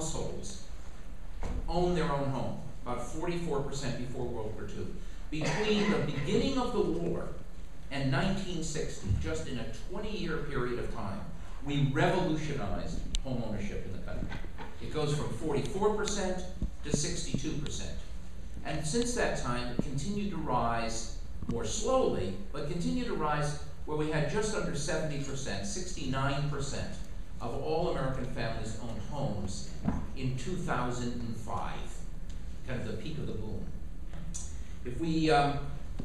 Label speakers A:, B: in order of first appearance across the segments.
A: households own their own home, about 44% before World War II. Between the beginning of the war and 1960, just in a 20-year period of time, we revolutionized home ownership in the country. It goes from 44% to 62%. And since that time, it continued to rise more slowly, but continued to rise where we had just under 70%, 69% of all American families owned homes in 2005, kind of the peak of the boom. If we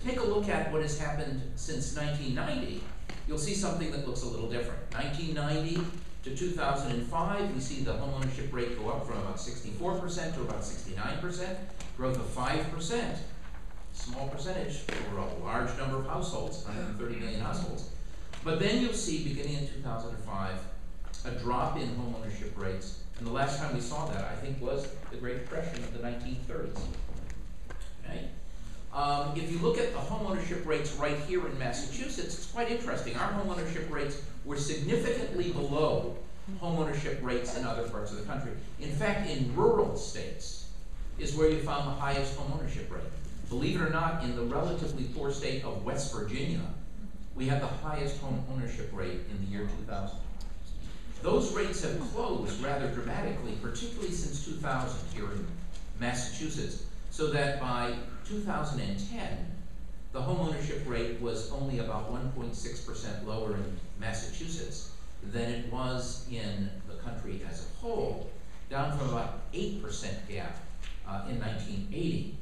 A: take a look at what has happened since 1990, you'll see something that looks a little different. 1990 to 2005, we see the homeownership rate go up from about 64% to about 69%, growth of 5%. Small percentage for a large number of households, 130 million households. But then you'll see, beginning in 2005, a drop in homeownership rates. And the last time we saw that, I think, was the Great Depression of the 1930s. Okay? If you look at the homeownership rates right here in Massachusetts, it's quite interesting. Our homeownership rates were significantly below homeownership rates in other parts of the country. In fact, in rural states is where you found the highest homeownership rate. Believe it or not, in the relatively poor state of West Virginia, we had the highest home ownership rate in the year 2000. Those rates have closed rather dramatically, particularly since 2000 here in Massachusetts, so that by 2010, the home ownership rate was only about 1.6% lower in Massachusetts than it was in the country as a whole, down from about 8% gap in 1980.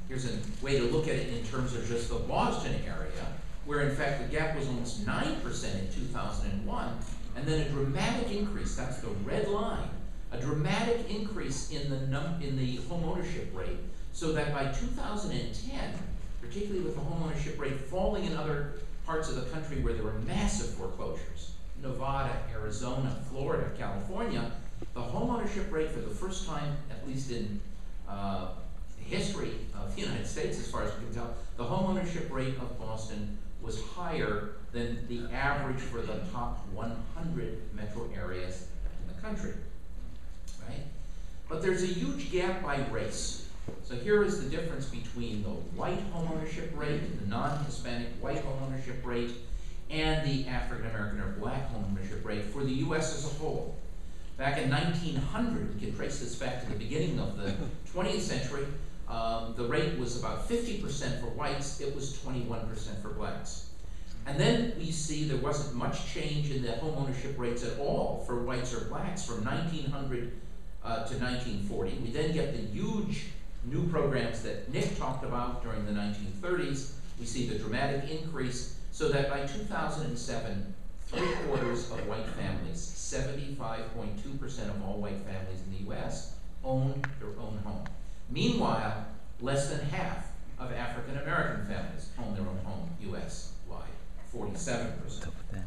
A: Here's a way to look at it in terms of just the Boston area, where in fact the gap was almost 9% in 2001, and then a dramatic increase, that's the red line, a dramatic increase in the home ownership rate, so that by 2010, particularly with the home ownership rate falling in other parts of the country where there were massive foreclosures, Nevada, Arizona, Florida, California, the home ownership rate for the first time, at least in history of the United States, as far as we can tell, the home ownership rate of Boston was higher than the average for the top 100 metro areas in the country, right? But there's a huge gap by race. So here is the difference between the white home ownership rate, the non-Hispanic white home ownership rate, and the African American or black home ownership rate for the US as a whole. Back in 1900, we can trace this back to the beginning of the 20th century, the rate was about 50% for whites, it was 21% for blacks. And then we see there wasn't much change in the home ownership rates at all for whites or blacks from 1900 to 1940. We then get the huge new programs that Nick talked about during the 1930s. We see the dramatic increase, so that by 2007, 3/4 of white families, 75.2% of all white families in the US, own their own home. Meanwhile, less than half of African American families own their own home US-wide, 47%.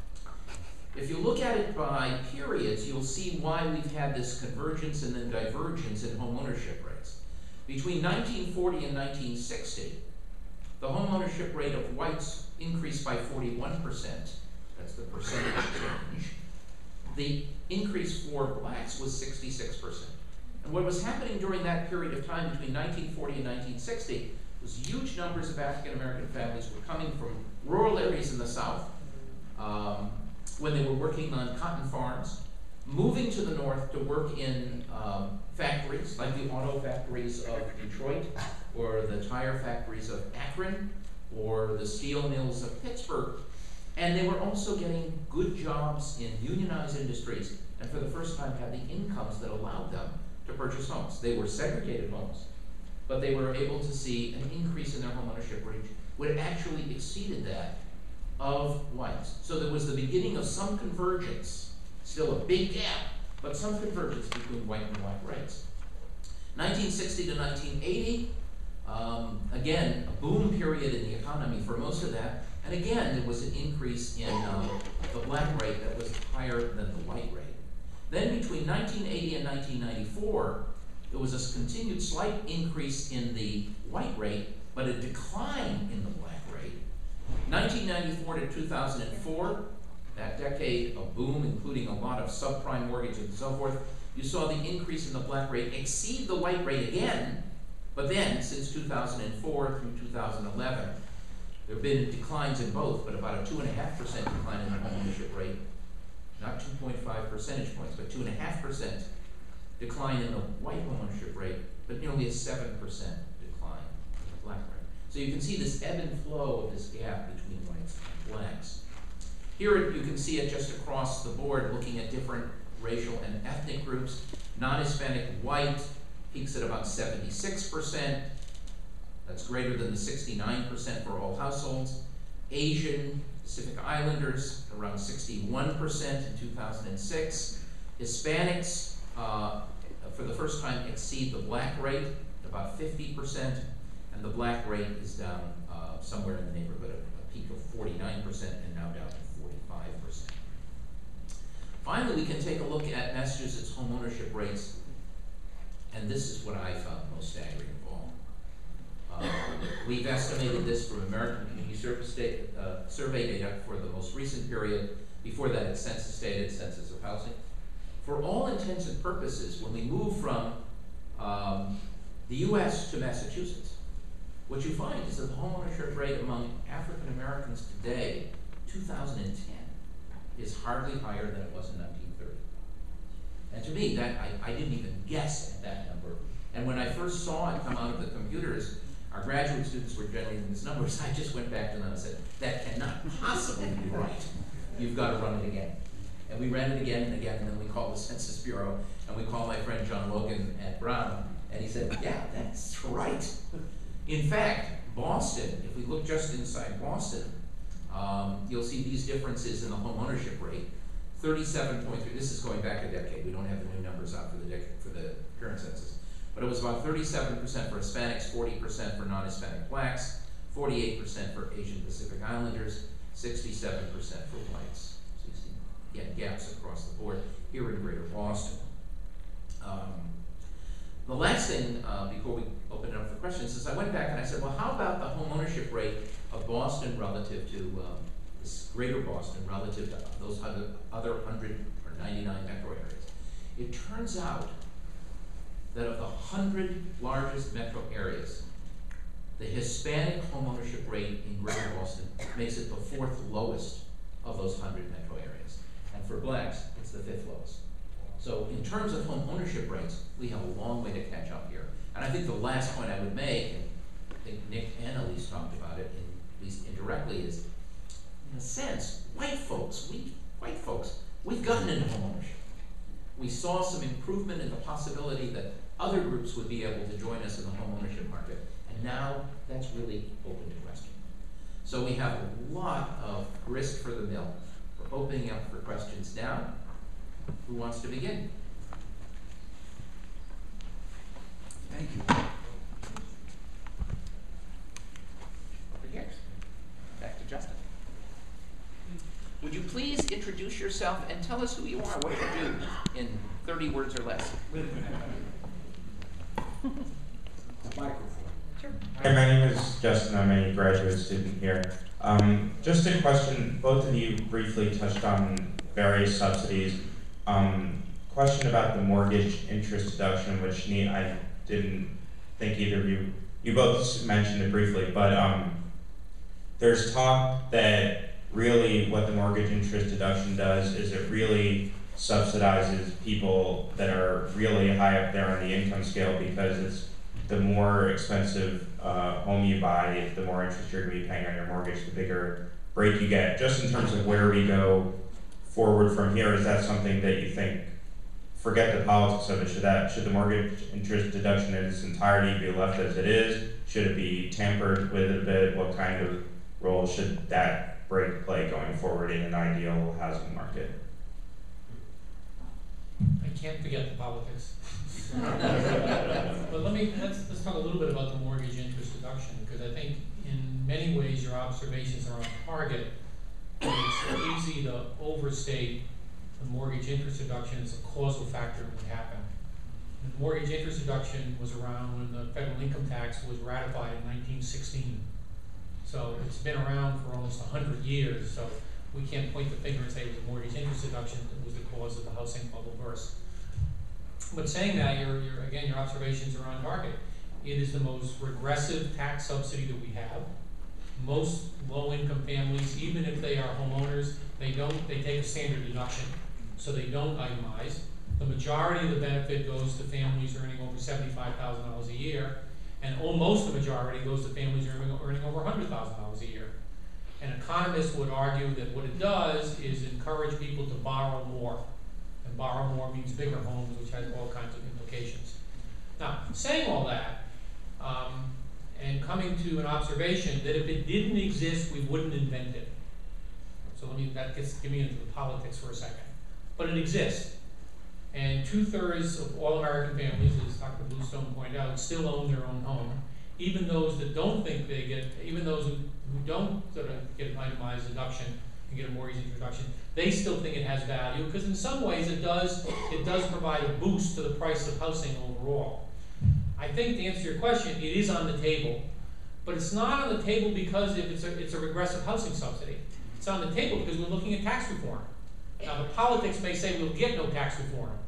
A: If you look at it by periods, you'll see why we've had this convergence and then divergence in home ownership rates. Between 1940 and 1960, the home ownership rate of whites increased by 41%. That's the percentage change. The increase for blacks was 66%. And what was happening during that period of time between 1940 and 1960 was huge numbers of African American families were coming from rural areas in the South when they were working on cotton farms, moving to the north to work in factories like the auto factories of Detroit or the tire factories of Akron or the steel mills of Pittsburgh. And they were also getting good jobs in unionized industries, and for the first time had the incomes that allowed them to purchase homes. They were segregated homes, but they were able to see an increase in their home ownership rate, which actually exceeded that of whites. So there was the beginning of some convergence, still a big gap, but some convergence between white and black rates. 1960 to 1980, again, a boom period in the economy for most of that. And again, there was an increase in the black rate that was higher than the white rate. Then between 1980 and 1994, there was a continued slight increase in the white rate, but a decline in the black rate. 1994 to 2004, that decade of boom, including a lot of subprime mortgages and so forth, You saw the increase in the black rate exceed the white rate again, but then since 2004 through 2011, there have been declines in both, but about a 2.5% decline in the homeownership rate. Not 2.5 percentage points, but 2.5% decline in the white homeownership rate, but nearly a 7% decline in the black rate. So you can see this ebb and flow of this gap between whites and blacks. Here you can see it just across the board, looking at different racial and ethnic groups. Non-Hispanic white peaks at about 76%. That's greater than the 69% for all households. Asian, Pacific Islanders, around 61% in 2006. Hispanics, for the first time, exceed the black rate, about 50%, and the black rate is down somewhere in the neighborhood of a peak of 49% and now down to 45%. Finally, we can take a look at Massachusetts homeownership rates, and this is what I found most staggering of all. We've estimated this from American Community Survey data for the most recent period. Before that, it's census data, it's census of housing. For all intents and purposes, when we move from the US to Massachusetts, what you find is that the homeownership rate among African Americans today, 2010, is hardly higher than it was in 1930. And to me, that I didn't even guess at that number. And when I first saw it come out of the computers, our graduate students were generating these numbers. I just went back to them and said, that cannot possibly be right. You've got to run it again. And we ran it again and again, and then we called the Census Bureau, and we called my friend John Logan at Brown, and he said, yeah, that's right. In fact, Boston, if we look just inside Boston, you'll see these differences in the homeownership rate. 37.3, this is going back a decade. We don't have the new numbers out for the current census. But it was about 37% for Hispanics, 40% for non-Hispanic blacks, 48% for Asian Pacific Islanders, 67% for whites. So you see, again, gaps across the board here in Greater Boston. The last thing, before we open it up for questions, is I went back and I said, well, how about the homeownership rate of Boston relative to this Greater Boston relative to those other 199 metro areas? It turns out that of the 100 largest metro areas, the Hispanic homeownership rate in Greater Boston makes it the 4th lowest of those 100 metro areas. And for blacks, it's the 5th lowest. So in terms of home ownership rates, we have a long way to catch up here. And I think the last point I would make, and I think Nick and Elyse talked about it, at least indirectly, is in a sense, white folks, we've gotten into home ownership. We saw some improvement in the possibility that other groups would be able to join us in the home ownership market. And now that's really open to question. So we have a lot of grist for the mill. We're opening up for questions now. Who wants to begin?
B: Thank you.
A: Over here. Back to Justin. Would you please introduce yourself and tell us who you are, what you do in 30 words or less?
B: Microphone.
A: Sure.
C: Hi, my name is Justin. I'm a graduate student here. Just a question, both of you briefly touched on various subsidies. Question about the mortgage interest deduction, which I didn't think either of you both mentioned it briefly, but there's talk that really what the mortgage interest deduction does is it really subsidizes people that are really high up there on the income scale, because it's the more expensive home you buy, the more interest you're going to be paying on your mortgage, the bigger break you get. Just in terms of where we go forward from here, is that something that you think, forget the politics of it, should the mortgage interest deduction in its entirety be left as it is? Should it be tampered with a bit? What kind of role should that break play going forward in an ideal housing market?
D: I can't forget the politics. But let's talk a little bit about the mortgage interest deduction, because I think in many ways your observations are on target. It's easy to overstate the mortgage interest deduction as a causal factor in what happened. The mortgage interest deduction was around when the federal income tax was ratified in 1916. So it's been around for almost 100 years. So we can't point the finger and say it was a mortgage interest deduction that was the cause of the housing bubble burst. But saying that, again, your observations are on target. It is the most regressive tax subsidy that we have. Most low-income families, even if they are homeowners, they take a standard deduction, so they don't itemize. The majority of the benefit goes to families earning over $75,000 a year, and almost the majority goes to families earning over $100,000 a year. And economists would argue that what it does is encourage people to borrow more. And borrow more means bigger homes, which has all kinds of implications. Now, saying all that, and coming to an observation that if it didn't exist, we wouldn't invent it. So give me into the politics for a second. But it exists. And 2/3 of all American families, as Dr. Bluestone pointed out, still own their own home. Even those that don't think they get, even those who don't get an itemized deduction and get a mortgage introduction, they still think it has value, because in some ways it does provide a boost to the price of housing overall. I think, to answer your question, it is on the table, but it's not on the table because it's a regressive housing subsidy. It's on the table because we're looking at tax reform. Now, the politics may say we'll get no tax reform,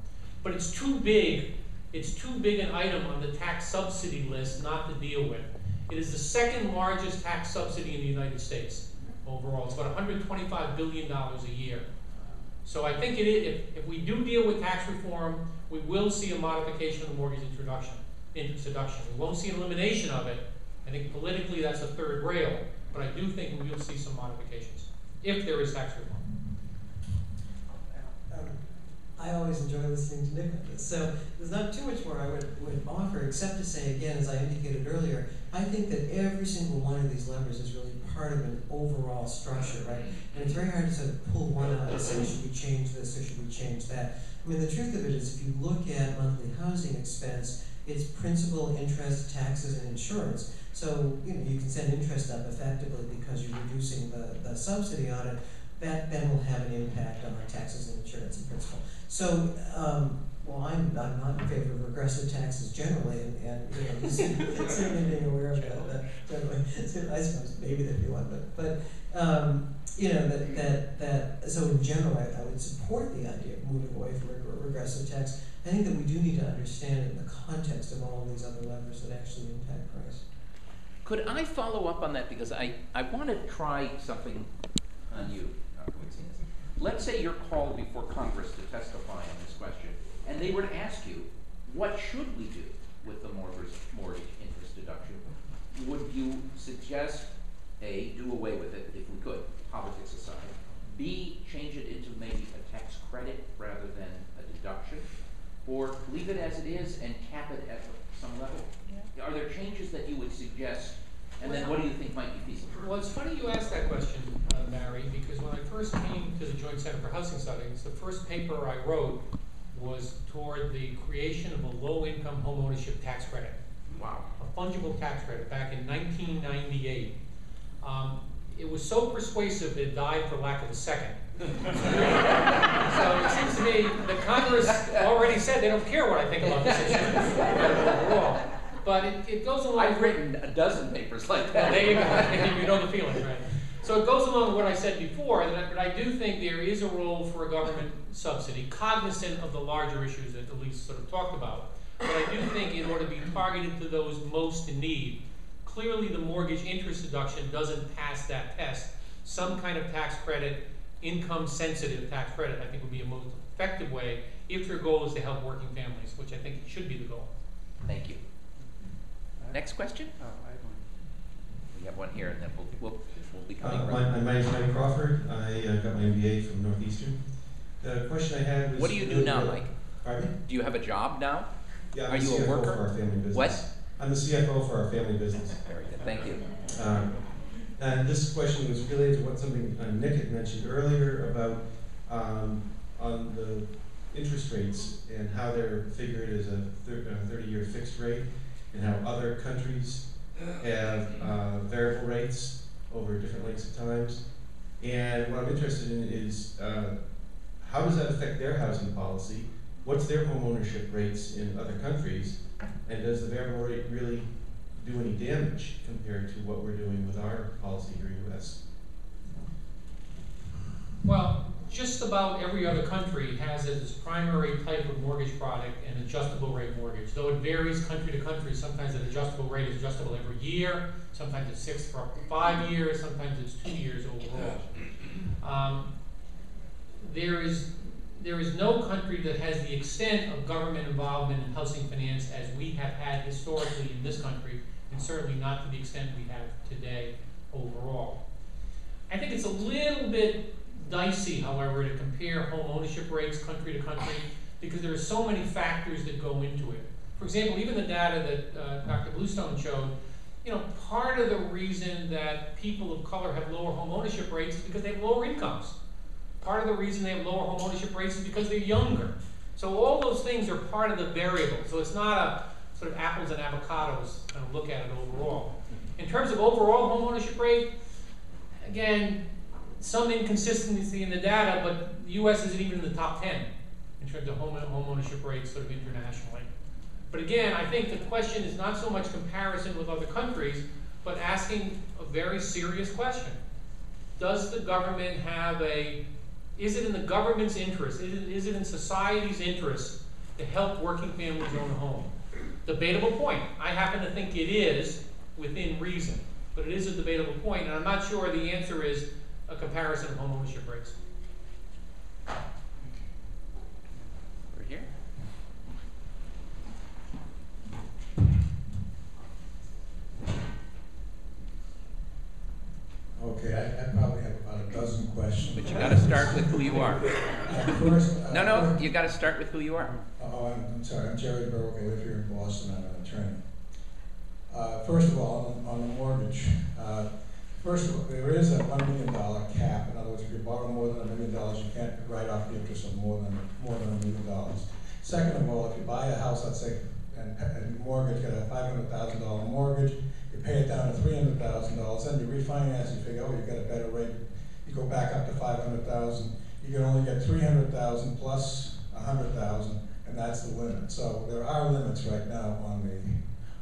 D: but it's too big an item on the tax subsidy list not to deal with. It is the second largest tax subsidy in the United States overall. It's about $125 billion a year. So I think if we do deal with tax reform, we will see a modification of the mortgage interest deduction. We won't see an elimination of it. I think politically that's a third rail, but I do think we will see some modifications if there is tax reform.
E: I always enjoy listening to Nicolas. So there's not too much more I would offer, except to say, again, as I indicated earlier, I think that every single one of these levers is really part of an overall structure, right? And it's very hard to sort of pull one out and say, should we change this or should we change that? I mean, the truth of it is, if you look at monthly housing expense, it's principal, interest, taxes, and insurance. So, you can send interest up effectively because you're reducing the subsidy on it. That then will have an impact on our taxes and insurance and principal. So, I'm not in favor of regressive taxes generally, and certainly being aware of that generally. So I suppose maybe there'd be one, but so in general, I would support the idea of moving away from regressive tax. I think that we do need to understand it in the context of all of these other levers that actually impact price.
A: Could I follow up on that, because I want to try something on you, Dr. Retsinas. Let's say you're called before Congress to testify on this question, and they were to ask you, what should we do with the mortgage interest deduction? Would you suggest, A, do away with it if we could, politics aside, B, change it into maybe a tax credit rather than a deduction, or leave it as it is and cap it at some level? Yeah. Are there changes that you would suggest? And then what do you think might be feasible?
D: Well, it's funny you asked that question, Barry, because when I first came to the Joint Center for Housing Studies, the first paper I wrote was toward the creation of a low-income homeownership tax credit.
A: Wow. A
D: fungible tax credit back in 1998. It was so persuasive that it died for lack of a second. So it seems to me that Congress already said they don't care what I think about this issue. But it goes along.
A: I've written a dozen papers like that.
D: Well, there you go. You know the feeling, right? So it goes along with what I said before, that I do think there is a role for a government subsidy, cognizant of the larger issues that Elyse sort of talked about. But I do think it ought to be targeted to those most in need. Clearly, the mortgage interest deduction doesn't pass that test. Some kind of tax credit, income-sensitive tax credit, I think would be a most effective way if your goal is to help working families, which I think should be the goal.
A: Thank you. Next question?
F: Oh, I have one.
A: We have one here, and then we'll be coming
F: My name is Mike Crawford. I got my MBA from Northeastern. The question I had was...
A: What do you do now, Mike?
F: Pardon?
A: Do you have a job now?
F: Yeah, I'm
A: Are
F: the
A: you
F: CFO
A: a worker?
F: for our family business.
A: What?
F: I'm the CFO for our family business.
A: Very good, thank you.
F: And this question was related to what something Nick had mentioned earlier about on the interest rates and how they're figured as a 30-year fixed rate, and how other countries have variable rates over different lengths of times. And what I'm interested in is how does that affect their housing policy? What's their home ownership rates in other countries? And does the variable rate really do any damage compared to what we're doing with our policy here in the U.S.?
D: Well, just about every other country has as its primary type of mortgage product an adjustable rate mortgage. Though it varies country to country, sometimes an adjustable rate is adjustable every year, sometimes it's fixed for up to 5 years, sometimes it's 2 years overall. There is no country that has the extent of government involvement in housing finance as we have had historically in this country, and certainly not to the extent we have today overall. I think it's a little bit dicey, however, to compare home ownership rates country to country, because there are so many factors that go into it. For example, even the data that Dr. Bluestone showed, you know, part of the reason that people of color have lower home ownership rates is because they have lower incomes. Part of the reason they have lower home ownership rates is because they're younger. So all those things are part of the variable. So it's not a sort of apples and avocados kind of look at it overall. In terms of overall home ownership rate, again, some inconsistency in the data, but the U.S. isn't even in the top 10 in terms of home ownership rates sort of internationally. But again, I think the question is not so much comparison with other countries, but asking a very serious question. Does the government have is it in the government's interest, is it in society's interest to help working families own a home? Debatable point. I happen to think it is within reason, but it is a debatable point, and I'm not sure the answer is a comparison of home ownership rates.
A: Over here.
B: Okay, I probably have about a dozen questions.
A: But you got to start with who you are.
B: First,
A: No, you got to start with who you are.
B: Oh, I'm sorry. I'm Jerry Berwick. I live here in Boston. I'm an attorney. First of all, on the mortgage, first of all, there is a $1 million cap. In other words, if you borrow more than $1 million, you can't write off the interest of more than $1 million. Second of all, if you buy a house, let's say, and mortgage, get a $500,000 mortgage, you pay it down to $300,000, then you refinance, you figure, oh, you get a better rate. You go back up to $500,000. You can only get $300,000 plus $100,000, and that's the limit. So there are limits right now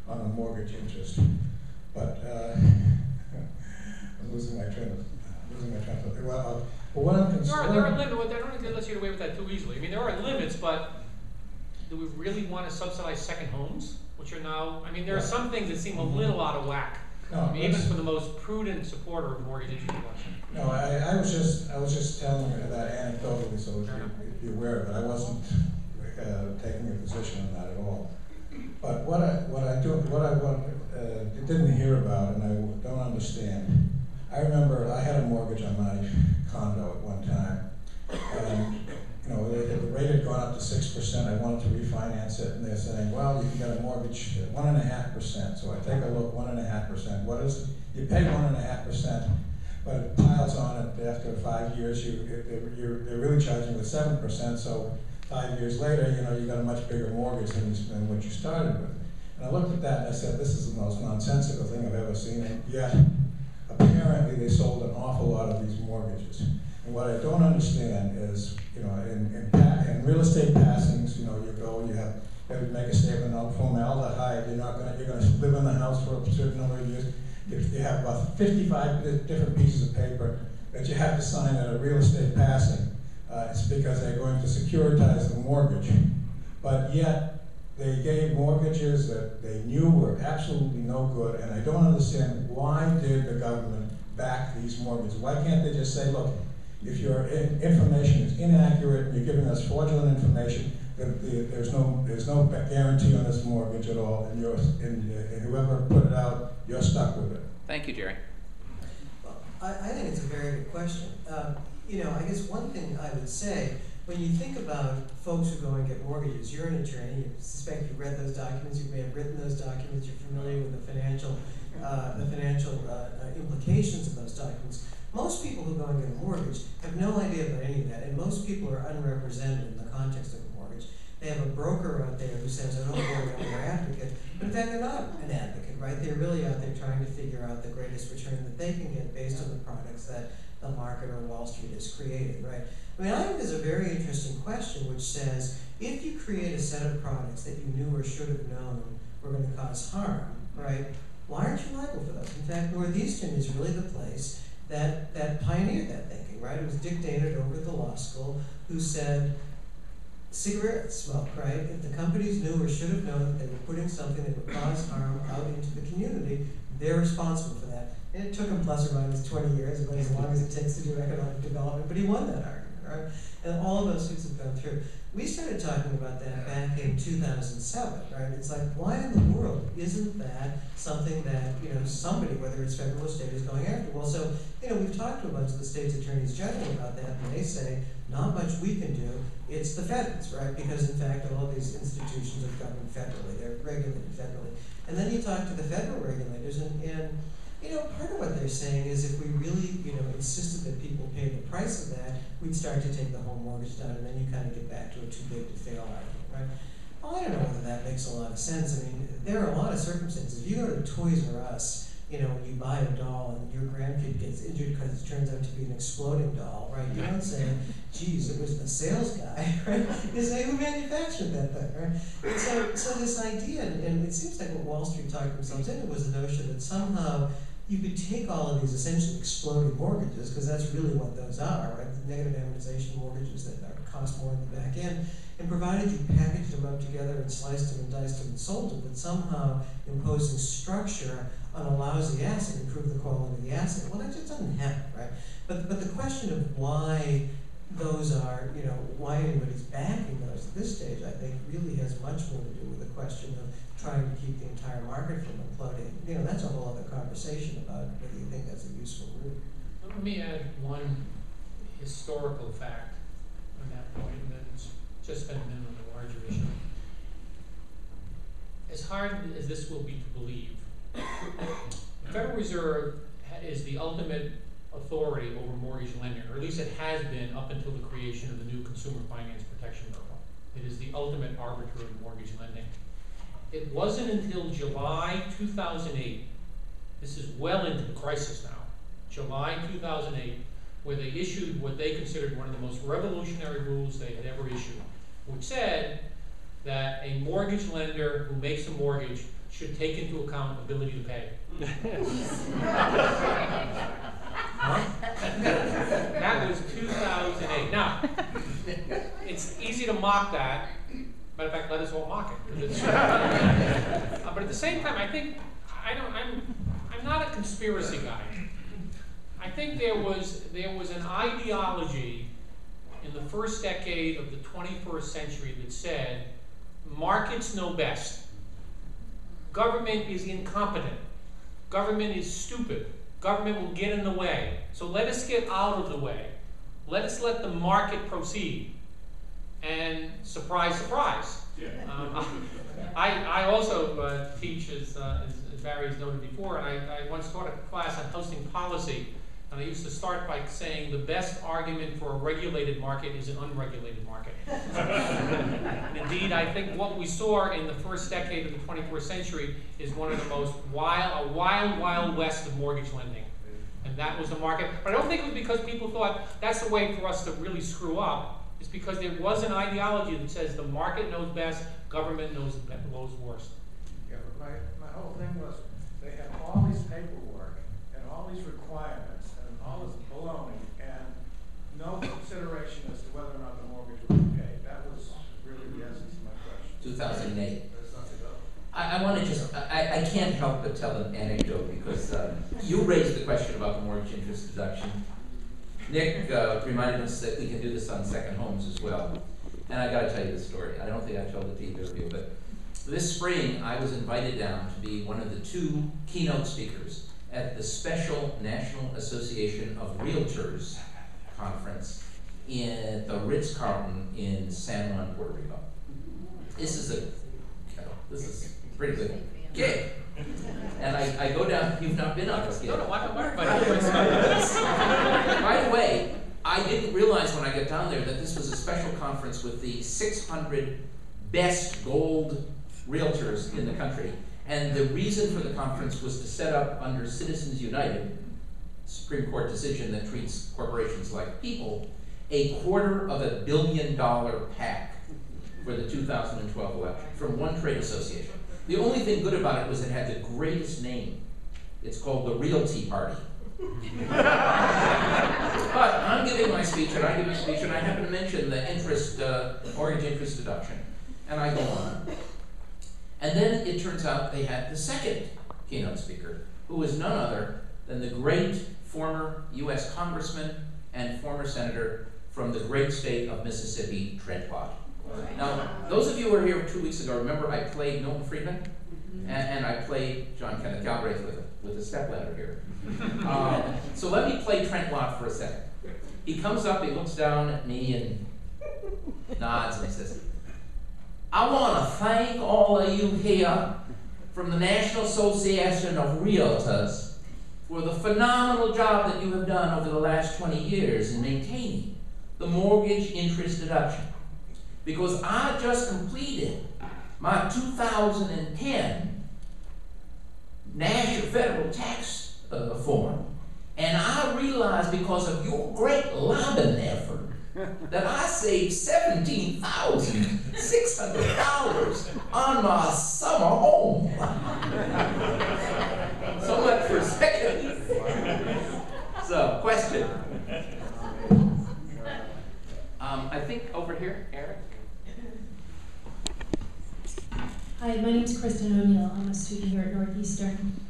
B: on the mortgage interest. But I'm losing my train of thought. Well, what I'm concerned.
D: There are limits. I don't think they let you get away with that too easily. I mean, there are limits, but do we really want to subsidize second homes, which are now? I mean, there are some things that seem a little out of whack.
B: No,
D: I mean, even for the most prudent supporter of mortgage interest reduction.
B: No, I was just telling you that anecdotally, so you'd be aware of it. I wasn't taking a position on that at all. But what I didn't hear about, and I don't understand. I remember I had a mortgage on my condo at one time, and you know the rate had gone up to 6%. I wanted to refinance it, and they're saying, well, you can get a mortgage at 1.5%. So I take a look, 1.5%. What is it? You pay 1.5%, but it piles on it after 5 years. They're really charging with 7%. So 5 years later, you know, you got a much bigger mortgage than what you started with. And I looked at that and I said, this is the most nonsensical thing I've ever seen. And yet, apparently, they sold an awful lot of these mortgages. And what I don't understand is, you know, in real estate passings, you know, you go, you have to make a statement of formaldehyde. You're going to live in the house for a certain number of years. You have about 55 different pieces of paper that you have to sign at a real estate passing. It's because they're going to securitize the mortgage. But yet, they gave mortgages that they knew were absolutely no good, and I don't understand why did the government back these mortgages? Why can't they just say, look, if your information is inaccurate and you're giving us fraudulent information, there's no guarantee on this mortgage at all, and whoever put it out, you're stuck with it.
A: Thank you, Jerry.
E: Well, I think it's a very good question. You know, I guess one thing I would say, when you think about folks who go and get mortgages, you're an attorney, you suspect you've read those documents, you may have written those documents, you're familiar with the financial implications of those documents. Most people who go and get a mortgage have no idea about any of that, and most people are unrepresented in the context of a mortgage. They have a broker out there who says, oh, I'm your advocate, but in fact they're not an advocate, right? They're really out there trying to figure out the greatest return that they can get based on the products that the market or Wall Street has created, right? I mean, I think there's a very interesting question which says, if you create a set of products that you knew or should have known were going to cause harm, right, why aren't you liable for those? In fact, Northeastern is really the place that pioneered that thinking, right? It was Dick Dana over at the law school who said, cigarette smoke, right? If the companies knew or should have known that they were putting something that would cause harm out into the community, they're responsible for that. And it took him plus or minus 20 years, about as long as it takes to do economic development, but he won that argument, right? And all of those suits have gone through. We started talking about that back in 2007, right? It's like, why in the world isn't that something that, somebody, whether it's federal or state, is going after? Well, so, we've talked to a bunch of the state's attorneys general about that, and they say, not much we can do, it's the feds, right? Because in fact, all of these institutions are governed federally, they're regulated federally. And then you talk to the federal regulators, and part of what they're saying is if we really, insisted that people pay the price of that, we'd start to take the home mortgage down, and then you kind of get back to a too big to fail argument, right? Well, I don't know whether that makes a lot of sense. I mean, there are a lot of circumstances. If you go to Toys R Us, you buy a doll and your grandkid gets injured because it turns out to be an exploding doll, right? You don't say, geez, it was the sales guy, right? You say, who manufactured that thing, right? And so this idea, and it seems like what Wall Street talked themselves into was the notion that somehow you could take all of these essentially exploding mortgages, because that's really what those are, right? The negative amortization mortgages that cost more in the back end, and provided you packaged them up together and sliced them and diced them and sold them, that somehow imposing structure on a lousy asset improve the quality of the asset. Well, that just doesn't happen, right? But the question of why those are, why anybody's backing those at this stage, I think, really has much more to do with the question of trying to keep the entire market from imploding. That's a whole other conversation about whether you think that's a useful route.
D: Let me add one historical fact on that point, and then it's just been on a larger issue. As hard as this will be to believe, the Federal Reserve is the ultimate authority over mortgage lending, or at least it has been up until the creation of the new Consumer Finance Protection Bureau. It is the ultimate arbiter of mortgage lending. It wasn't until July 2008, this is well into the crisis now, July 2008, where they issued what they considered one of the most revolutionary rules they had ever issued, which said that a mortgage lender who makes a mortgage should take into account ability to pay. That was 2008. Now, it's easy to mock that. Matter of fact, let us all mock it. But at the same time, I think I'm not a conspiracy guy. I think there was an ideology in the first decade of the 21st century that said markets know best. Government is incompetent. Government is stupid. Government will get in the way. So let us get out of the way. Let us let the market proceed. And surprise, surprise. Yeah. I also teach, as Barry has noted before, and I once taught a class on housing policy, and I used to start by saying the best argument for a regulated market is an unregulated market. And indeed, I think what we saw in the first decade of the 21st century is one of the most wild west of mortgage lending. And that was the market. But I don't think it was because people thought that's the way for us to really screw up. It's because there was an ideology that says the market knows best, government knows worst.
G: Yeah, but my whole thing was they had all these paperwork and all these requirements and all this baloney and no consideration as to whether or not the mortgage would be paid. That was really the essence of my question.
A: 2008. I want to just, I can't help but tell an anecdote because you raised the question about the mortgage interest deduction. Nick reminded us that we can do this on second homes as well. And I gotta tell you the story. I don't think I told it to either of you, but this spring I was invited down to be one of the 2 keynote speakers at the special National Association of Realtors conference in the Ritz-Carlton in San Juan, Puerto Rico. This is pretty good gig. And I go down, you've not been on this gig.
D: No, why
A: By the way, I didn't realize when I got down there that this was a special conference with the 600 best gold realtors in the country. And the reason for the conference was to set up under Citizens United, Supreme Court decision that treats corporations like people, a $250 million PAC for the 2012 election from one trade association. The only thing good about it was it had the greatest name. It's called the Realty Party. But I'm giving my speech, and I give a speech, and I happen to mention the mortgage interest deduction, and I go on. And then it turns out they had the second keynote speaker, who was none other than the great former U.S. Congressman and former Senator from the great state of Mississippi, Trent Lott. Now, those of you who were here 2 weeks ago, remember I played Milton Friedman? And I played John Kenneth Galbraith with a stepladder here. So let me play Trent Lott for a second. He comes up, he looks down at me and nods, and he says, I want to thank all of you here from the National Association of Realtors for the phenomenal job that you have done over the last 20 years in maintaining the mortgage interest deduction. Because I just completed my 2010 national federal tax form, and I realized because of your great lobbying effort that I saved $17,600 on my summer home. So much for a second. So, question. I think over here, Eric.
H: Hi, my name is Kristen O'Neill. I'm a student here at Northeastern.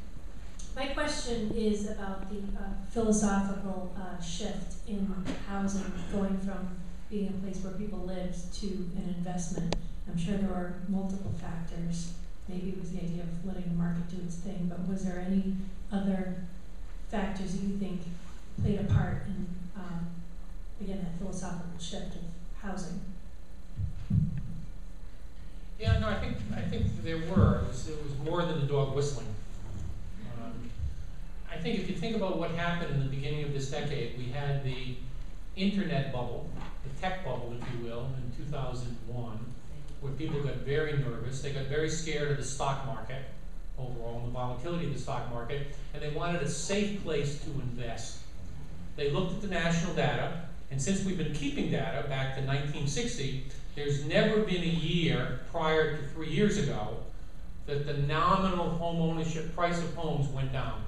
H: My question is about the philosophical shift in housing, going from being a place where people lived to an investment. I'm sure there are multiple factors. Maybe it was the idea of letting the market do its thing, but was there any other factors that you think played a part in, again, that philosophical shift of housing?
D: Yeah, no, I think there were. It was more than the dog whistling. I think if you think about what happened in the beginning of this decade, we had the internet bubble, the tech bubble, if you will, in 2001, where people got very nervous. They got very scared of the stock market overall and the volatility of the stock market, and they wanted a safe place to invest. They looked at the national data, and since we've been keeping data back to 1960, there's never been a year prior to 3 years ago that the nominal home ownership price of homes went down.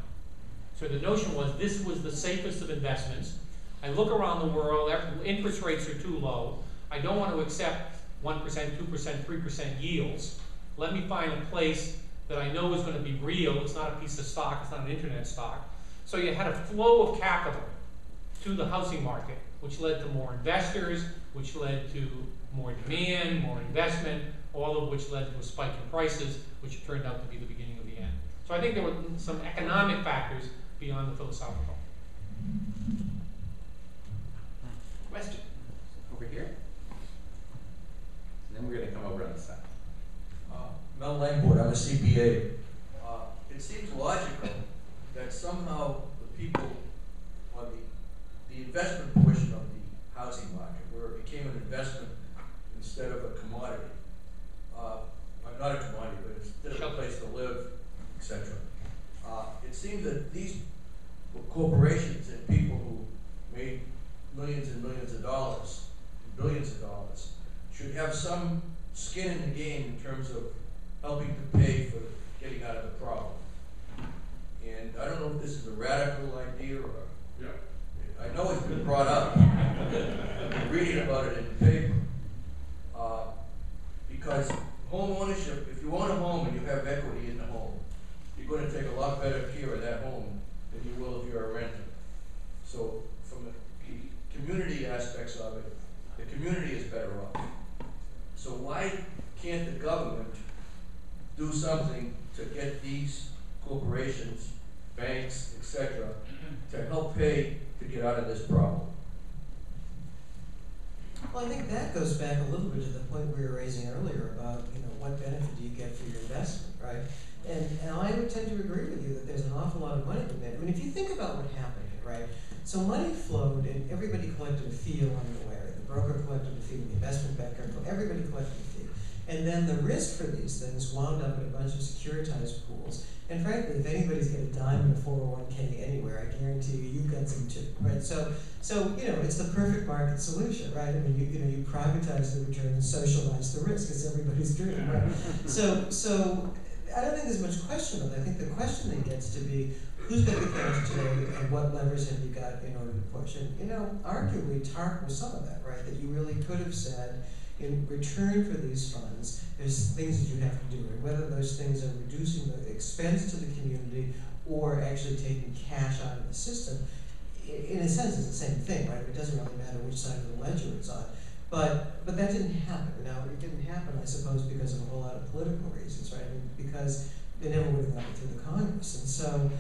D: So the notion was this was the safest of investments. I look around the world, interest rates are too low. I don't want to accept 1%, 2%, 3% yields. Let me find a place that I know is going to be real. It's not a piece of stock, it's not an internet stock. So you had a flow of capital to the housing market, which led to more investors, which led to more demand, more investment, all of which led to a spike in prices, which turned out to be the beginning of the end. So I think there were some economic factors beyond the philosophical.
A: Question. Over here. And then we're going to come over on the side.
I: Mel Langford, I'm a CPA. It seems logical that somehow the people, or the investment portion of the housing market, where it became an investment instead of a commodity, not a commodity, but instead of a place to live, etc. It seems that these corporations and people who made millions and millions of dollars, billions of dollars, should have some skin in the game in terms of helping to pay for getting out of the problem. And I don't know if this is a radical idea or I know it's been brought up. I've been reading about it in the paper. Because home ownership, if you own a home and you have equity in the home, you're going to take a lot better care of that home than you will if you're a renter. So from the community aspects of it, the community is better off. So why can't the government do something to get these corporations, banks, etc., to help pay to get out of this problem?
E: Well, I think that goes back a little bit to the point we were raising earlier about, what benefit do you get for your investment, right? And I would tend to agree with you that there's an awful lot of money to be made. I mean, if you think about what happened, right? So money flowed and everybody collected a fee along the way. The broker collected a fee, the investment banker, everybody collected a fee. And then the risk for these things wound up in a bunch of securitized pools. And frankly, if anybody's got a dime in a 401k anywhere, I guarantee you've got some too, right? So it's the perfect market solution, right? I mean, you privatize the return and socialize the risk. It's everybody's dream, right? So I don't think there's much question about that. I think the question then gets to be, who's got the cash today, and what levers have you got in order to push? And, you know, arguably TARP was some of that, right? That you really could have said, in return for these funds, there's things that you have to do, and whether those things are reducing the expense to the community or actually taking cash out of the system, in a sense, it's the same thing, right? It doesn't really matter which side of the ledger it's on. But that didn't happen. Now, it didn't happen, I suppose, because of a whole lot of political reasons, right? I mean, because they never would have gotten through the Congress. And so,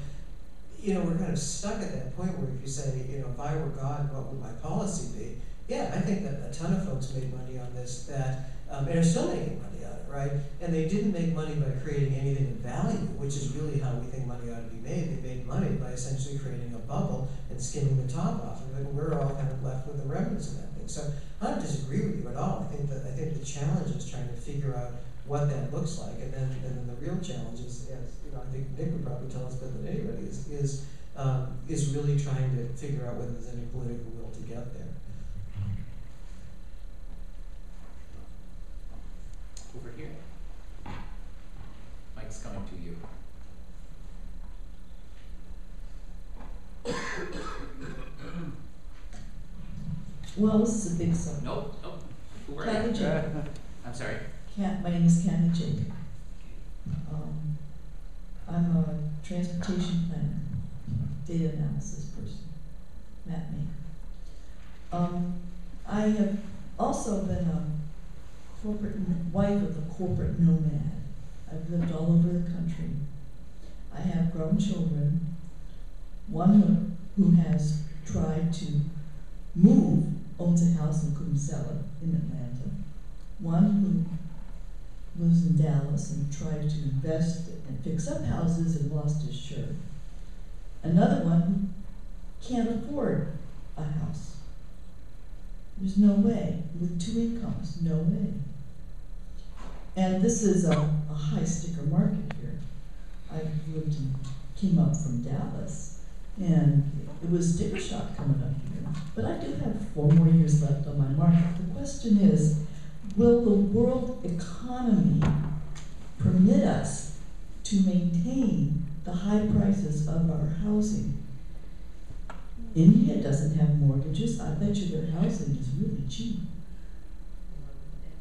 E: you know, we're kind of stuck at that point where if you say, you know, if I were God, what would my policy be? Yeah, I think that a ton of folks made money on this that, and are still making money on it, right? And they didn't make money by creating anything of value, which is really how we think money ought to be made. They made money by essentially creating a bubble and skimming the top off of it, and we're all kind of left with the remnants of that thing. So I don't disagree with you at all. I think the challenge is trying to figure out what that looks like, and then the real challenge is, as you know, I think Nick would probably tell us better than anybody, is really trying to figure out whether there's any political will to get there.
A: Over here. Mike's coming to you.
J: Well, this is a big subject.
A: Nope. Who are
J: Kathy
A: you?
J: Jacob.
A: I'm sorry.
J: My name is Kathy Jacob. I'm a transportation planner, data analysis person, map maker. I have also been a wife of a corporate nomad. I've lived all over the country. I have grown children, one who has tried to move, owns a house and couldn't sell it in Atlanta, one who lives in Dallas and tried to invest and fix up houses and lost his shirt, another one who can't afford a house. There's no way, with 2 incomes, no way. And this is a high sticker market here. I've lived and came up from Dallas, and it was sticker shock coming up here. But I do have 4 more years left on my market. The question is, will the world economy permit us to maintain the high prices of our housing? India doesn't have mortgages. I bet you their housing is really cheap.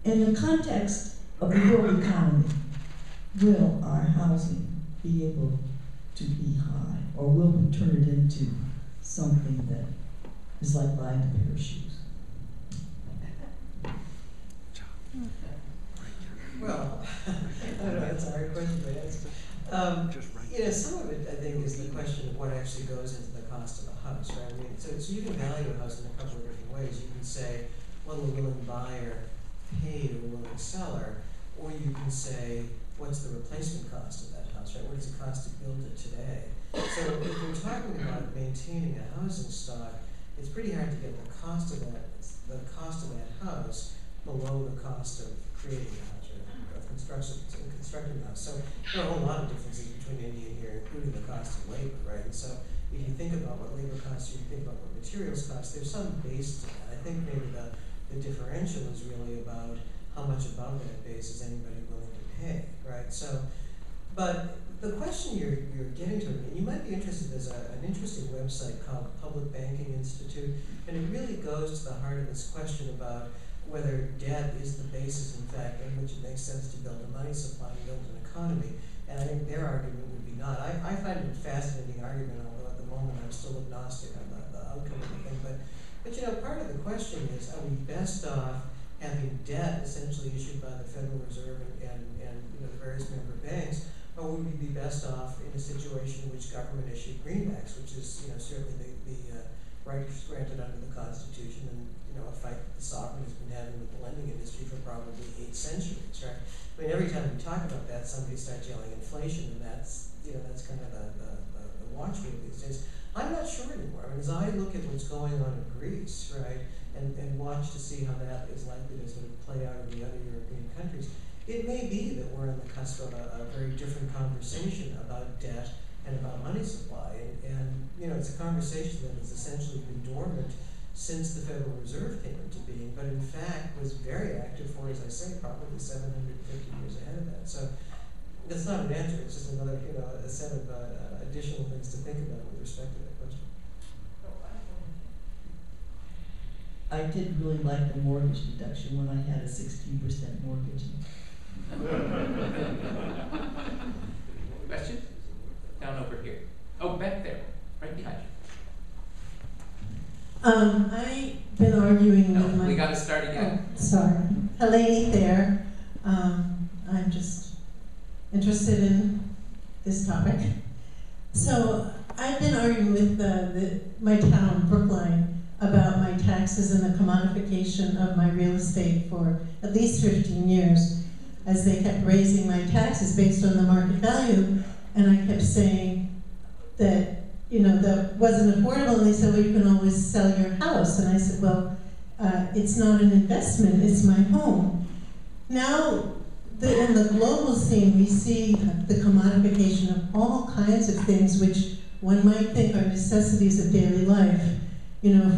J: In the context of the world economy, will our housing be able to be high, or will we turn it into something that is like buying a pair of shoes?
E: Well, I don't know, that's a hard question to answer. You know, some of it, I think, is the question of what actually goes into the cost of a house, right? I mean, so you can value a house in a couple of different ways. You can say, what will a willing buyer pay to a willing seller, or you can say, what's the replacement cost of that house, right? What does it cost to build it today? So if we're talking about maintaining a housing stock, it's pretty hard to get the cost of that house below the cost of creating a house, right? Of constructing a house. So there are a whole lot of differences between India and here, including the cost of labor, right? And so if you think about what labor costs, you think about what materials cost, there's some base to that. I think maybe the differential is really about how much above that base is anybody willing to pay, right? So, but the question you're getting to, and you might be interested, there's an interesting website called Public Banking Institute, and it really goes to the heart of this question about whether debt is the basis, in fact, in which it makes sense to build a money supply and build an economy. And I think their argument would be not. I find it a fascinating argument, although at the moment I'm still agnostic on the outcome of the thing. But you know, part of the question is, are we best off having debt essentially issued by the Federal Reserve and you know, the various member banks, or would we be best off in a situation in which government issued greenbacks, which is, you know, certainly the right granted under the Constitution, and you know, a fight that the sovereign has been having with the lending industry for probably 8 centuries, right? I mean, every time we talk about that, somebody starts yelling inflation, and that's, you know, that's kind of the watchword these days. I'm not sure anymore. I mean, as I look at what's going on in Greece, right, and watch to see how that is likely to sort of play out in the other European countries, it may be that we're on the cusp of a very different conversation about debt and about money supply. And you know, it's a conversation that has essentially been dormant since the Federal Reserve came into being, but in fact was very active for, as I say, probably 750 years ahead of that. So That's not an answer, it's just another, a set of additional things to think about with respect to that question.
J: I did really like the mortgage deduction when I had a 16% mortgage.
A: Question? Down over here. Oh, back there, right behind you.
K: I've been arguing
A: No,
K: with my...
A: we gotta start again.
K: Oh, sorry. Helene there. I'm just interested in this topic. So I've been arguing with my town, Brookline, about my taxes and the commodification of my real estate for at least 15 years, as they kept raising my taxes based on the market value, and I kept saying that, that wasn't affordable, and they said, well, you can always sell your house, and I said, well, it's not an investment, it's my home. Now, in the global scene, we see the commodification of all kinds of things which one might think are necessities of daily life,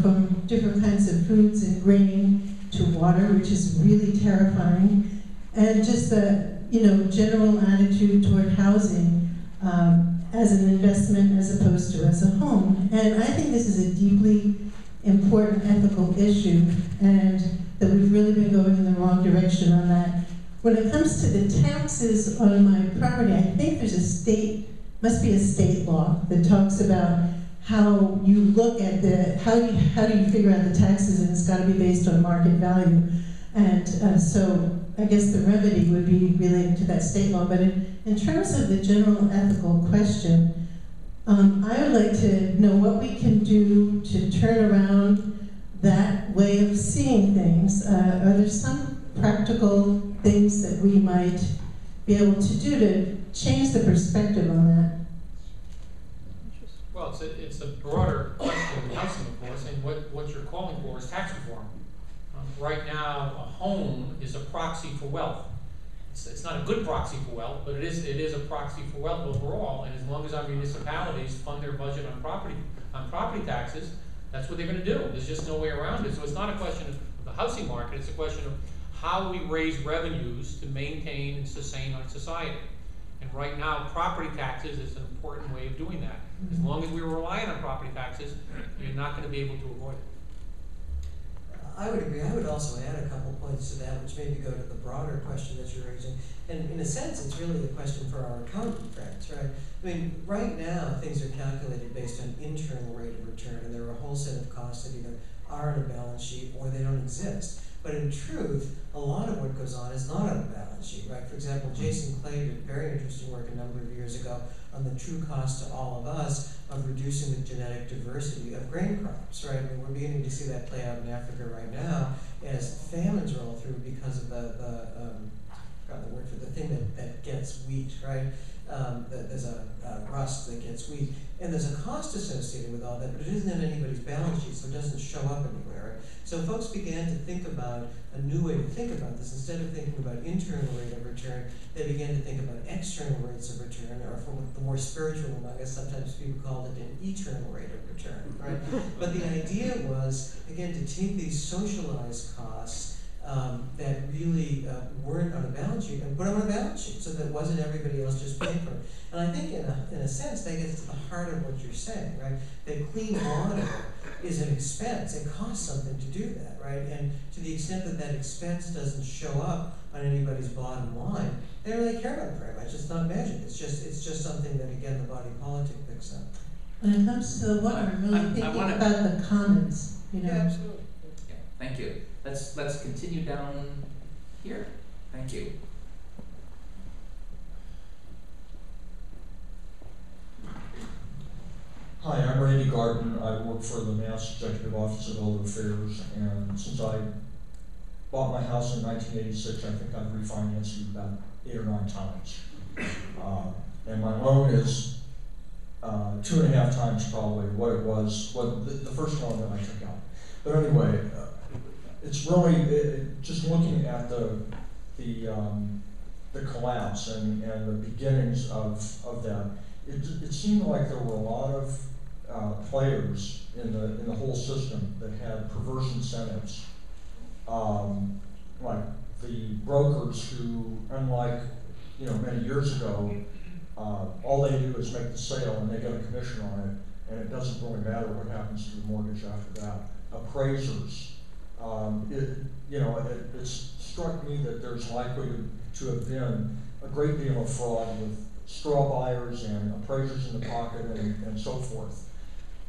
K: from different kinds of foods and grain to water, which is really terrifying, and just the general attitude toward housing as an investment as opposed to as a home. And I think this is a deeply important ethical issue, and that we've really been going in the wrong direction on that. When it comes to the taxes on my property, I think there's must be a state law that talks about how you look at how do you figure out the taxes, and it's got to be based on market value. And so I guess the remedy would be related to that state law. But in terms of the general ethical question, I would like to know what we can do to turn around that way of seeing things. Are there some practical things that we might be able to do to change the perspective on that?
D: Well, it's a broader question than housing, of course, and what you're calling for is tax reform. Right now, a home is a proxy for wealth. It's not a good proxy for wealth, but it is a proxy for wealth overall, and as long as our municipalities fund their budget on property taxes, that's what they're going to do. There's just no way around it. So it's not a question of the housing market, it's a question of how we raise revenues to maintain and sustain our society. And right now, property taxes is an important way of doing that. As long as we rely on property taxes, you're not going to be able to avoid it.
E: I would agree. I would also add a couple points to that, which maybe go to the broader question that you're raising. And in a sense, it's really the question for our accountant friends, right? I mean, right now, things are calculated based on internal rate of return, and there are a whole set of costs that either are on a balance sheet or they don't exist. But in truth, a lot of what goes on is not on a balance sheet, right? For example, Jason Clay did very interesting work a number of years ago on the true cost to all of us of reducing the genetic diversity of grain crops, right? I mean, we're beginning to see that play out in Africa right now as famines roll through because of the word for the thing that gets wheat, right? There's a rust that gets wheat, and there's a cost associated with all that, but it isn't in anybody's balance sheet, so it doesn't show up anywhere, right? So folks began to think about a new way to think about this. Instead of thinking about internal rate of return, they began to think about external rates of return, or for the more spiritual among us, sometimes people called it an eternal rate of return, right? But the idea was, again, to take these socialized costs that really weren't on a balance sheet and put them on a balance sheet so that wasn't everybody else just paying for it. And I think in a sense that gets to the heart of what you're saying, right? That clean water is an expense. It costs something to do that, right? And to the extent that that expense doesn't show up on anybody's bottom line, they don't really care about it very much. It's not magic. It's just something that, again, the body politic picks up.
K: When it comes to the water, I'm really thinking about the commons,
E: Yeah, absolutely.
A: Yeah, thank you. Let's continue down here. Thank you.
L: Hi, I'm Randy Garden. I work for the Mass Executive Office of Elder Affairs, and since I bought my house in 1986, I think I've refinanced it about 8 or 9 times. And my loan is 2.5 times probably what it was, the first loan that I took out. But anyway, it's really just looking at the collapse and the beginnings of that. It seemed like there were a lot of players in the whole system that had perverse incentives, like the brokers who, unlike many years ago, all they do is make the sale and they get a commission on it, and it doesn't really matter what happens to the mortgage after that. Appraisers, it struck me that there's likely to have been a great deal of fraud with straw buyers and appraisers in the pocket and so forth.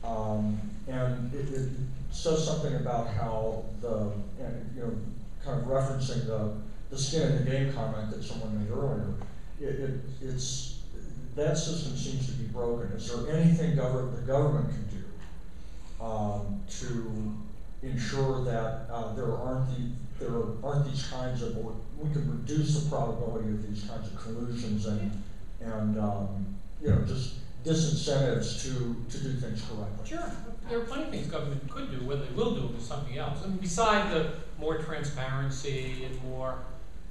L: And it says something about how kind of referencing the skin in the game comment that someone made earlier. It's that system seems to be broken. Is there anything the government can do to ensure that there aren't these kinds of, or we can reduce the probability of these kinds of collusions and just disincentives to do things correctly?
D: Sure. There are plenty of things government could do. Whether they will do it is something else. I mean, beside the more transparency and more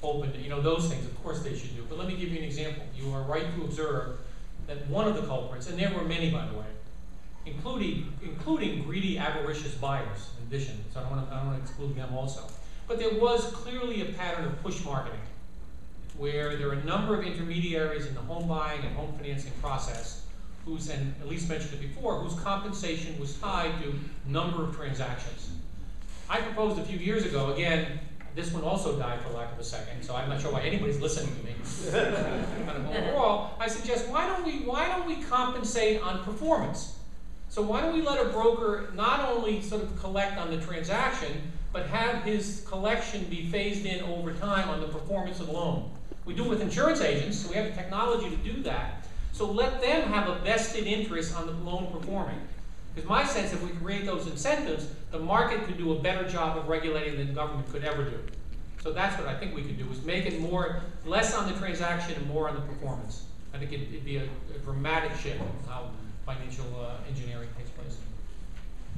D: open, those things, of course they should do. But let me give you an example. You are right to observe that one of the culprits, and there were many, by the way, including greedy, avaricious buyers, in addition. So I don't want to exclude them also. But there was clearly a pattern of push marketing, where there are a number of intermediaries in the home buying and home financing process and Elyse mentioned it before, whose compensation was tied to number of transactions. I proposed a few years ago, again, this one also died for lack of a second, so I'm not sure why anybody's listening to me. Kind of overall, I suggest why don't we compensate on performance? So why don't we let a broker not only sort of collect on the transaction, but have his collection be phased in over time on the performance of the loan? We do it with insurance agents, so we have the technology to do that. So let them have a vested interest on the loan performing. Because my sense, if we create those incentives, the market could do a better job of regulating than government could ever do. So that's what I think we could do, is make it less on the transaction and more on the performance. I think it'd be a dramatic shift in how financial engineering takes place.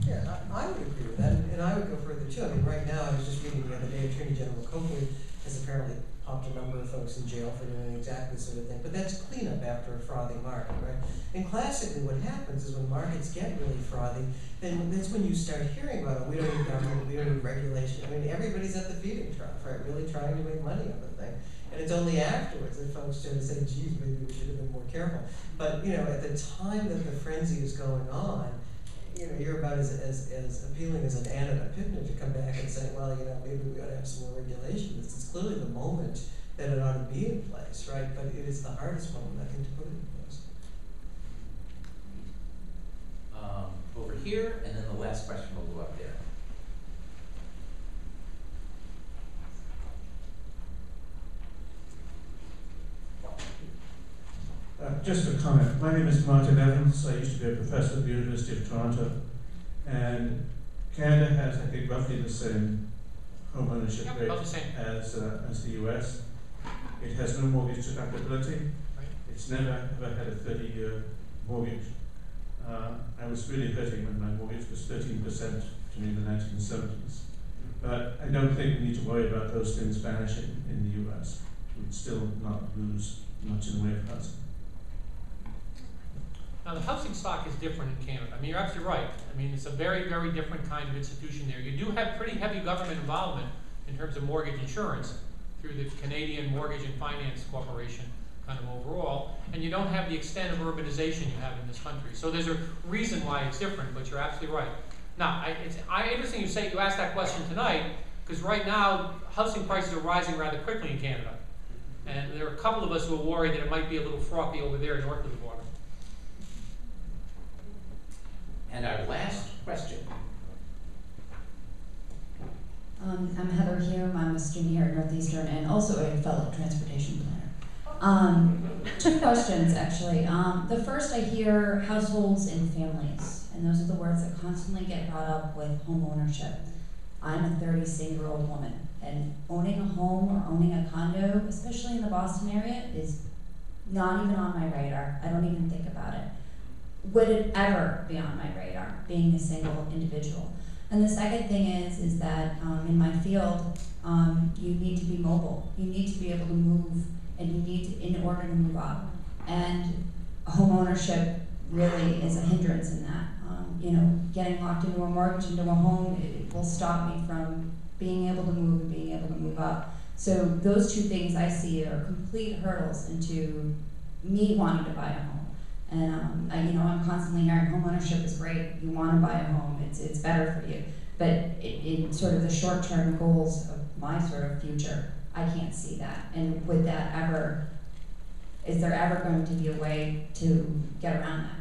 E: Yeah, I would agree with that, and I would go further too. I mean, right now, I was just reading the other day, Attorney General Coakley has apparently popped a number of folks in jail for doing exactly this sort of thing, but that's cleanup after a frothy market, right? And classically what happens is when markets get really frothy, then that's when you start hearing about it. We don't need government, we don't need regulation. I mean, everybody's at the feeding trough, right? Really trying to make money on the thing. And it's only afterwards that folks start to say, geez, maybe we should have been more careful. But, at the time that the frenzy is going on, you're about as appealing as an Anna Pipna to come back and say, well, maybe we ought to have some more regulation. This is clearly the moment that it ought to be in place, right? But it is the hardest moment, I think, to put it in place.
A: Over here, and then the last question will go up there.
M: Just a comment. My name is Martin Evans. I used to be a professor at the University of Toronto. And Canada has, I think, roughly the same home ownership rate as the US. It has no mortgage deductibility. It's never ever had a 30-year mortgage. I was really hurting when my mortgage was 13% to me in the 1970s. But I don't think we need to worry about those things vanishing in the US. We'd still not lose much in the way of housing.
D: Now, the housing stock is different in Canada. I mean, you're absolutely right. I mean, it's a very, very different kind of institution there. You do have pretty heavy government involvement in terms of mortgage insurance through the Canadian Mortgage and Finance Corporation, kind of overall, and you don't have the extent of urbanization you have in this country. So there's a reason why it's different, but you're absolutely right. Now, it's interesting you asked that question tonight, because right now, housing prices are rising rather quickly in Canada. And there are a couple of us who are worried that it might be a little frothy over there north of the border.
A: And our last question.
N: I'm Heather Hume. I'm a student here at Northeastern and also a fellow transportation planner. Two questions, actually. The first, I hear households and families, and those are the words that constantly get brought up with home ownership. I'm a 36-year-old woman, and owning a home or owning a condo, especially in the Boston area, is not even on my radar. I don't even think about it. Would it ever be on my radar, being a single individual? And the second thing is that in my field, you need to be mobile. You need to be able to move, and you need to, in order to move up. And home ownership really is a hindrance in that. Getting locked into a mortgage, into a home, it will stop me from being able to move and being able to move up. So those two things I see are complete hurdles into me wanting to buy a home. And I'm constantly hearing homeownership is great. You want to buy a home. It's better for you. But in sort of the short-term goals of my sort of future, I can't see that. And would that ever? Is there ever going to be a way to get around that?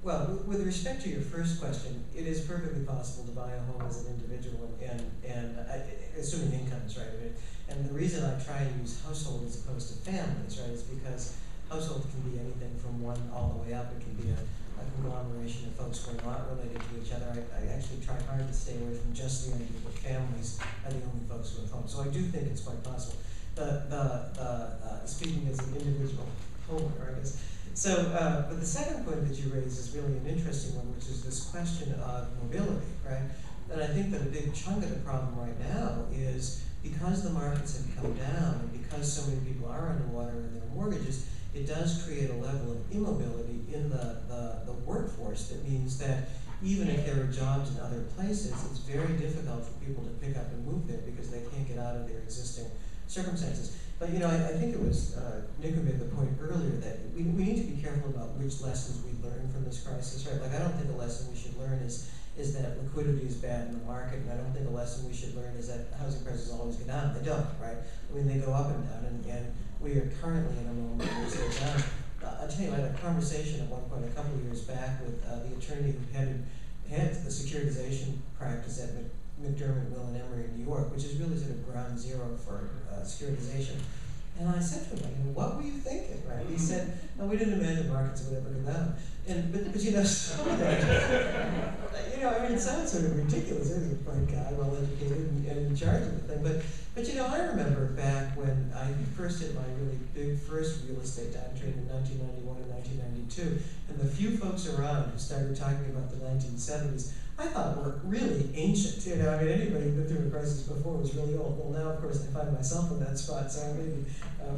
E: Well, with respect to your first question, it is perfectly possible to buy a home as an individual, and assuming income is right. And the reason I try and use household as opposed to families, right, is because household can be anything from one all the way up. It can be a conglomeration of folks who are not related to each other. I actually try hard to stay away from just the idea that families are the only folks who have homes. So I do think it's quite possible. Speaking as an individual homeowner, I guess. So, but the second point that you raise is really an interesting one, which is this question of mobility, right? And I think that a big chunk of the problem right now is because the markets have come down and because so many people are underwater in their mortgages, it does create a level of immobility in the workforce that means that even if there are jobs in other places, it's very difficult for people to pick up and move there because they can't get out of their existing circumstances. But I think it was Nick who made the point earlier that we need to be careful about which lessons we learn from this crisis, right? Like I don't think a lesson we should learn is that liquidity is bad in the market, and I don't think a lesson we should learn is that housing prices always go down. They don't, right? I mean, they go up and down, and we are currently in a moment where they go down. I'll tell you, I had a conversation at one point a couple of years back with the attorney who heads the securitization practice at McDermott, Will and Emery in New York, which is really sort of ground zero for securitization. And I said to him, what were you thinking, right? He said, no, we didn't imagine markets would ever go down. But some of that, it sounds sort of ridiculous. He's a bright guy, well-educated, and in charge of the thing. But I remember back when I first hit my really big first real estate downturn in 1991 and 1992, and the few folks around who started talking about the 1970s, I thought were really ancient. Anybody who'd been through a crisis before was really old. Well, now, of course, I find myself in that spot, so I may be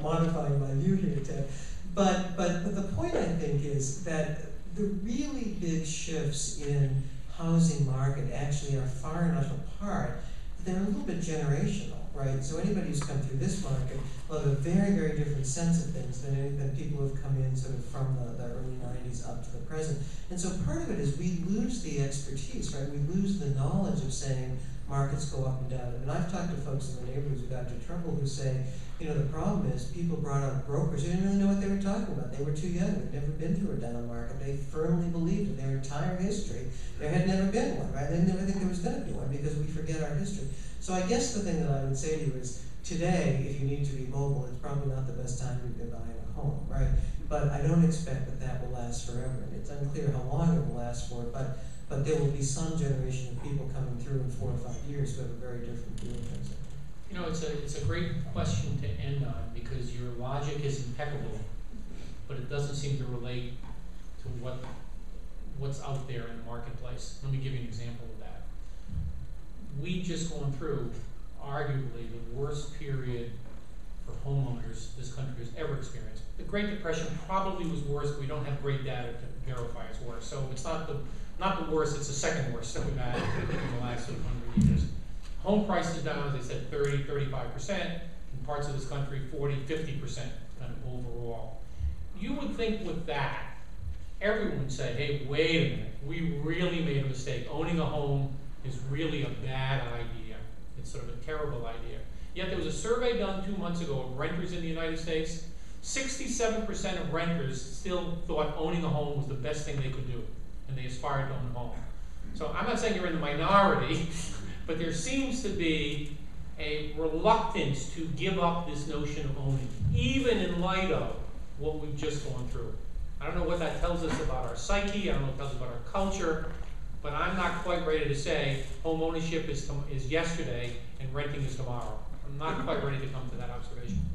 E: modifying my view here, Ted. But the point, I think, is that the really big shifts in housing market actually are far enough apart that they're a little bit generational, right? So anybody who's come through this market will have a very, very different sense of things than people who've come in sort of from the early 90s up to the present. And so part of it is we lose the expertise, right? We lose the knowledge of saying markets go up and down. And I've talked to folks in the neighborhoods who got into trouble who say, the problem is people brought out brokers who didn't really know what they were talking about. They were too young. They'd never been through a down market. They firmly believed in their entire history there had never been one, right? They never think there was going to be one because we forget our history. So I guess the thing that I would say to you is today, if you need to be mobile, it's probably not the best time to be buying a home, right? But I don't expect that will last forever. And it's unclear how long it will last for, but there will be some generation of people coming through in 4 or 5 years who have a very different view of things.
D: It's a great question to end on because your logic is impeccable, but it doesn't seem to relate to what's out there in the marketplace. Let me give you an example of that. We just gone through arguably the worst period for homeowners this country has ever experienced. The Great Depression probably was worse, but we don't have great data to verify it's worse. So it's not the worst, it's the second worst that we've had in the last 100 years. Home prices down, as I said, 30, 35%. In parts of this country, 40, 50% kind of overall. You would think with that, everyone would say, hey, wait a minute, we really made a mistake. Owning a home is really a bad idea. It's sort of a terrible idea. Yet there was a survey done 2 months ago of renters in the United States. 67% of renters still thought owning a home was the best thing they could do, and they aspired to own a home. So I'm not saying you're in the minority, but there seems to be a reluctance to give up this notion of owning, even in light of what we've just gone through. I don't know what that tells us about our psyche, I don't know what it tells us about our culture, but I'm not quite ready to say home ownership is yesterday and renting is tomorrow. I'm not quite ready to come to that observation.